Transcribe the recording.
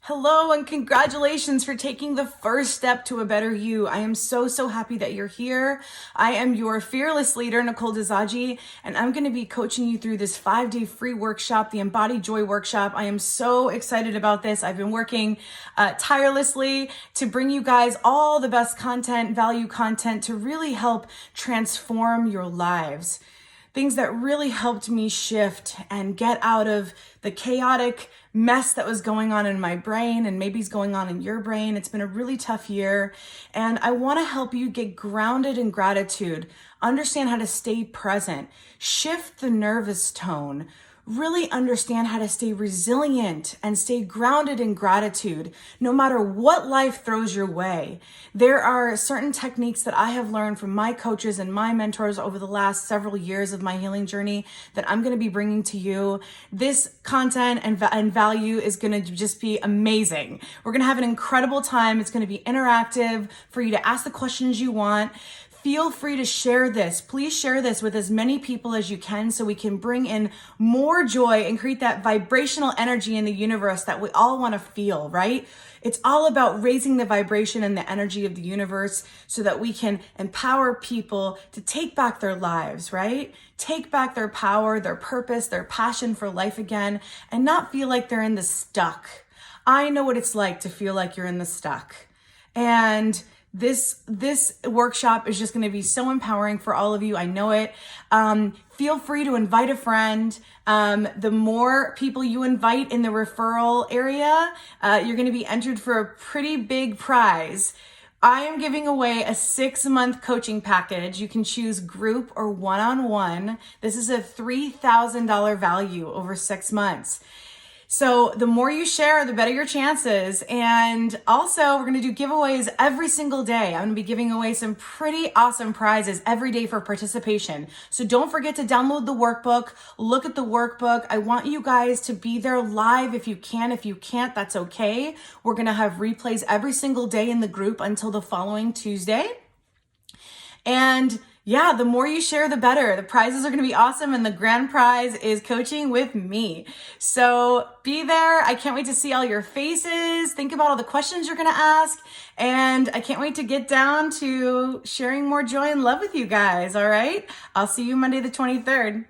Hello and congratulations for taking the first step to a better you. I am so happy that you're here. I am your fearless leader, Nicole Dizadji, and I'm going to be coaching you through this 5-day free workshop, the Embodied Joy Workshop. I am so excited about this. I've been working tirelessly to bring you guys all the best content, value content to really help transform your lives. Things that really helped me shift and get out of the chaotic mess that was going on in my brain and maybe is going on in your brain. It's been a really tough year, and I want to help you get grounded in gratitude, understand how to stay present, shift the nervous tone, really understand how to stay resilient and stay grounded in gratitude no matter what life throws your way. There are certain techniques that I have learned from my coaches and my mentors over the last several years of my healing journey that I'm going to be bringing to you. This content and value is going to just be amazing. We're going to have an incredible time. It's going to be interactive for you to ask the questions you want. Feel free to share this. Please share this with as many people as you can so we can bring in more joy and create that vibrational energy in the universe that we all want to feel, right? It's all about raising the vibration and the energy of the universe so that we can empower people to take back their lives, right? Take back their power, their purpose, their passion for life again, and not feel like they're in the stuck. I know what it's like to feel like you're in the stuck. And this workshop is just going to be so empowering for all of you. I know it. Feel free to invite a friend. The more people you invite in the referral area, you're going to be entered for a pretty big prize. I am giving away a 6-month coaching package. You can choose group or one-on-one. This is a $3,000 value over 6 months. So the more you share, the better your chances. And also, we're going to do giveaways every single day. I'm going to be giving away some pretty awesome prizes every day for participation. So don't forget to download the workbook. Look at the workbook. I want you guys to be there live if you can. If you can't, that's okay. We're going to have replays every single day in the group until the following Tuesday. And yeah, the more you share, the better. The prizes are going to be awesome, and the grand prize is coaching with me. So be there. I can't wait to see all your faces. Think about all the questions you're going to ask, and I can't wait to get down to sharing more joy and love with you guys, all right? I'll see you Monday the 23rd.